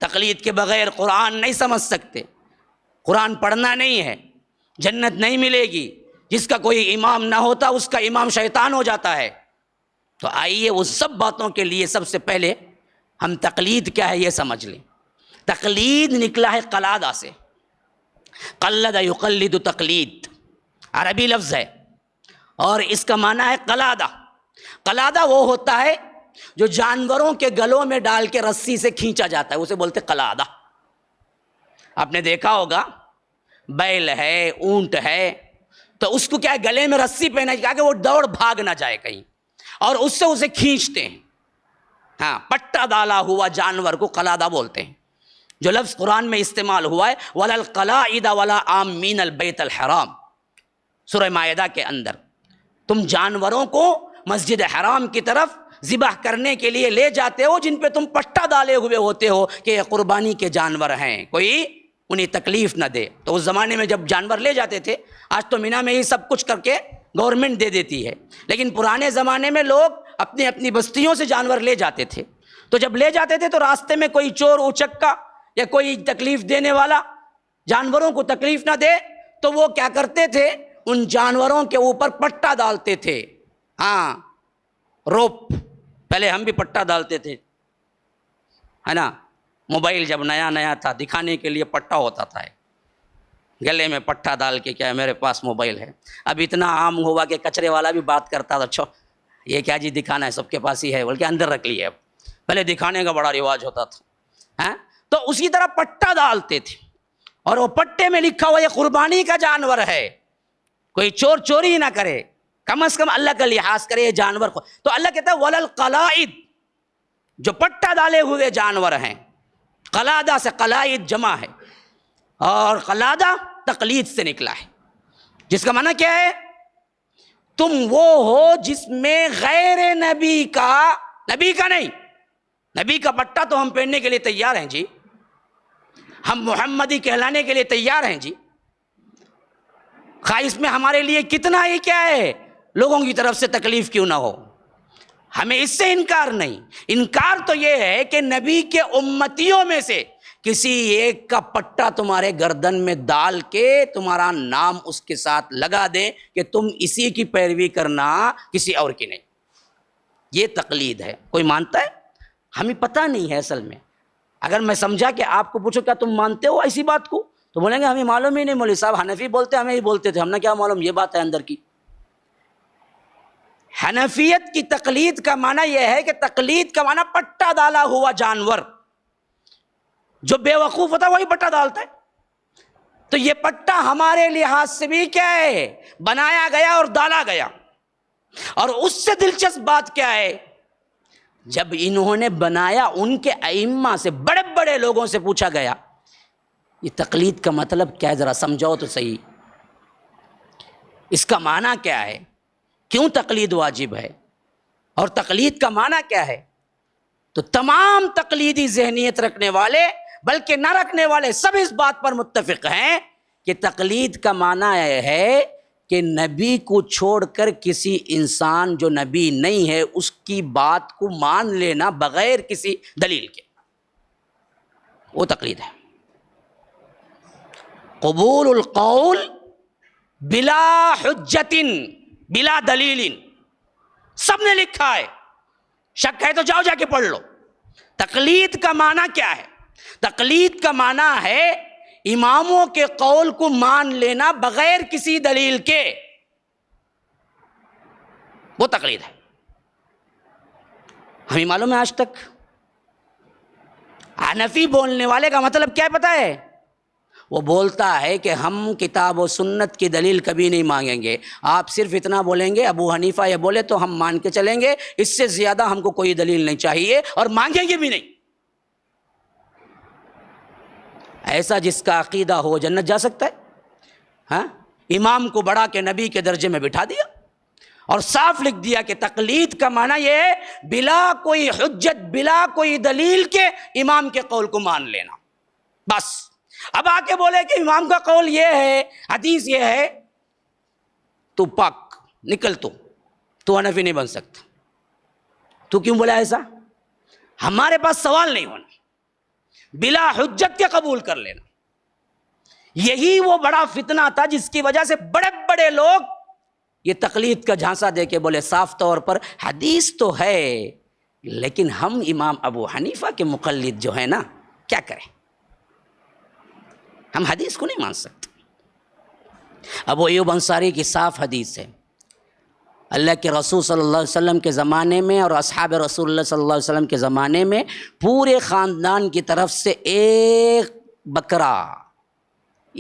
تقلید کے بغیر قرآن نہیں سمجھ سکتے، قرآن پڑھنا نہیں ہے، جنت نہیں ملے گی، جس کا کوئی امام نہ ہوتا اس کا امام شیطان ہو جاتا ہے۔ تو آئیے اس سب باتوں کے لیے سب سے پہلے ہم تقلید کیا ہے یہ سمجھ لیں۔ تقلید نکلا ہے قلادہ سے، قلد یقلد تقلید، عربی لفظ ہے اور اس کا معنی ہے قلادہ۔ قلادہ وہ ہوتا ہے جو جانوروں کے گلوں میں ڈال کے رسی سے کھینچا جاتا ہے، اسے بولتے قلادہ۔ آپ نے دیکھا ہوگا بیل ہے، اونٹ ہے، تو اس کو کیا ہے گلے میں رسی پہنا کہ وہ دوڑ بھاگ نہ جائے کہیں، اور اس سے اسے کھینچتے ہیں۔ ہاں، پٹا ڈالا ہوا جانور کو قلادہ بولتے ہیں۔ جو لفظ قرآن میں استعمال ہوا ہے وَلَا الْقَلَائِدَ وَلَا آمِّينَ الْبَيْتَ الْحَرَامِ، سورہ مائدہ کے اندر، تم جانوروں کو مسجد حرام کی طرف ذبح کرنے کے لیے لے جاتے ہو جن پہ تم پٹا ڈالے ہوئے ہوتے ہو کہ یہ قربانی کے جانور ہیں، کوئی انہیں تکلیف نہ دے۔ تو اس زمانے میں جب جانور لے جاتے تھے، آج تو مینا میں ہی سب کچھ کر کے گورنمنٹ دے دیتی ہے، لیکن پرانے زمانے میں لوگ اپنی اپنی بستیوں سے جانور لے جاتے تھے۔ تو جب لے جاتے تھے تو راستے میں کوئی چور اچکا یا کوئی تکلیف دینے والا جانوروں کو تکلیف نہ دے تو وہ کیا کرتے تھے، ان جانوروں کے اوپر پٹا ڈالتے تھے۔ ہاں، روپ، پہلے ہم بھی پٹا ڈالتے تھے، ہے نا؟ موبائل جب نیا نیا تھا دکھانے کے لیے پٹا ہوتا تھا، گلے میں پٹا ڈال کے کیا میرے پاس موبائل ہے۔ اب اتنا عام ہوا کہ کچرے والا بھی بات کرتا تھا، یہ کیا جی دکھانا ہے، سب کے پاس ہی ہے، بلکہ اندر رکھ لیے۔ اب پہلے دکھانے کا بڑا رواج ہوتا تھا، تو اسی طرح پٹا ڈالتے تھے، اور وہ پٹے میں لکھا ہوا یہ قربانی کا جانور ہے، کوئی چور چوری نہ کرے، کم از کم اللہ کا لحاظ کرے یہ جانور کو۔ تو اللہ کہتا ہے وَلَا الْقَلَائِدْ، جو پٹا ڈالے ہوئے جانور ہیں۔ قلادہ سے قلائد جمع ہے، اور قلادہ تقلید سے نکلا ہے، جس کا معنی کیا ہے، تم وہ ہو جس میں غیر نبی کا نہیں، نبی کا پٹا تو ہم پہننے کے لیے تیار ہیں جی، ہم محمدی کہلانے کے لیے تیار ہیں جی، خواہ اس میں ہمارے لیے کتنا ہی کیا ہے لوگوں کی طرف سے تکلیف کیوں نہ ہو، ہمیں اس سے انکار نہیں۔ انکار تو یہ ہے کہ نبی کے امتیوں میں سے کسی ایک کا پٹا تمہارے گردن میں ڈال کے تمہارا نام اس کے ساتھ لگا دے کہ تم اسی کی پیروی کرنا، کسی اور کی نہیں۔ یہ تقلید ہے۔ کوئی مانتا ہے؟ ہمیں پتہ نہیں ہے اصل میں۔ اگر میں سمجھا کہ آپ کو پوچھو کیا تم مانتے ہو ایسی بات کو، تو بولیں گے ہمیں معلوم ہی نہیں، مولوی صاحب حنفی بولتے ہمیں ہی بولتے تھے، ہم نے کیا معلوم یہ بات ہے اندر کی۔ حنفیت کی تقلید کا معنی یہ ہے کہ تقلید کا معنی پٹا ڈالا ہوا جانور، جو بے وقوف ہوتا ہے وہی پٹا ڈالتا ہے۔ تو یہ پٹا ہمارے لحاظ سے بھی کیا ہے، بنایا گیا اور ڈالا گیا۔ اور اس سے دلچسپ بات کیا ہے، جب انہوں نے بنایا ان کے ائمہ سے، بڑے بڑے لوگوں سے پوچھا گیا یہ تقلید کا مطلب کیا ہے، ذرا سمجھاؤ تو صحیح، اس کا معنی کیا ہے، کیوں تقلید واجب ہے، اور تقلید کا معنی کیا ہے؟ تو تمام تقلیدی ذہنیت رکھنے والے بلکہ نہ رکھنے والے سب اس بات پر متفق ہیں کہ تقلید کا معنی ہے کہ نبی کو چھوڑ کر کسی انسان جو نبی نہیں ہے اس کی بات کو مان لینا بغیر کسی دلیل کے، وہ تقلید ہے۔ قبول القول بلا حجت بلا دلیل، سب نے لکھا ہے، شک ہے تو جاؤ جا کے پڑھ لو۔ تقلید کا معنی کیا ہے؟ تقلید کا معنی ہے اماموں کے قول کو مان لینا بغیر کسی دلیل کے، وہ تقلید ہے۔ ہمیں معلوم ہے آج تک حنفی بولنے والے کا مطلب کیا پتہ ہے؟ وہ بولتا ہے کہ ہم کتاب و سنت کی دلیل کبھی نہیں مانگیں گے، آپ صرف اتنا بولیں گے ابو حنیفہ یہ بولے تو ہم مان کے چلیں گے، اس سے زیادہ ہم کو کوئی دلیل نہیں چاہیے اور مانگیں گے بھی نہیں۔ ایسا جس کا عقیدہ ہو وہ جنت جا سکتا ہے؟ ہاں، امام کو بڑھا کے نبی کے درجے میں بٹھا دیا اور صاف لکھ دیا کہ تقلید کا معنی یہ ہے بلا کوئی حجت بلا کوئی دلیل کے امام کے قول کو مان لینا، بس۔ اب آ کے بولے کہ امام کا قول یہ ہے، حدیث یہ ہے، تو پاک نکل، تو حنفی نہیں بن سکتا۔ تو کیوں بولا ایسا؟ ہمارے پاس سوال نہیں ہونا، بلا حجت کے قبول کر لینا. یہی وہ بڑا فتنہ تھا جس کی وجہ سے بڑے بڑے لوگ یہ تقلید کا جھانسا دے کے بولے صاف طور پر حدیث تو ہے لیکن ہم امام ابو حنیفہ کے مقلد جو ہے نا کیا کریں، ہم حدیث کو نہیں مان سکتے. ابو ایوب انصاری کی صاف حدیث ہے، اللہ کے رسول صلی اللہ علیہ وسلم کے زمانے میں اور اصحاب رسول اللہ صلی اللہ علیہ وسلم کے زمانے میں پورے خاندان کی طرف سے ایک بکرا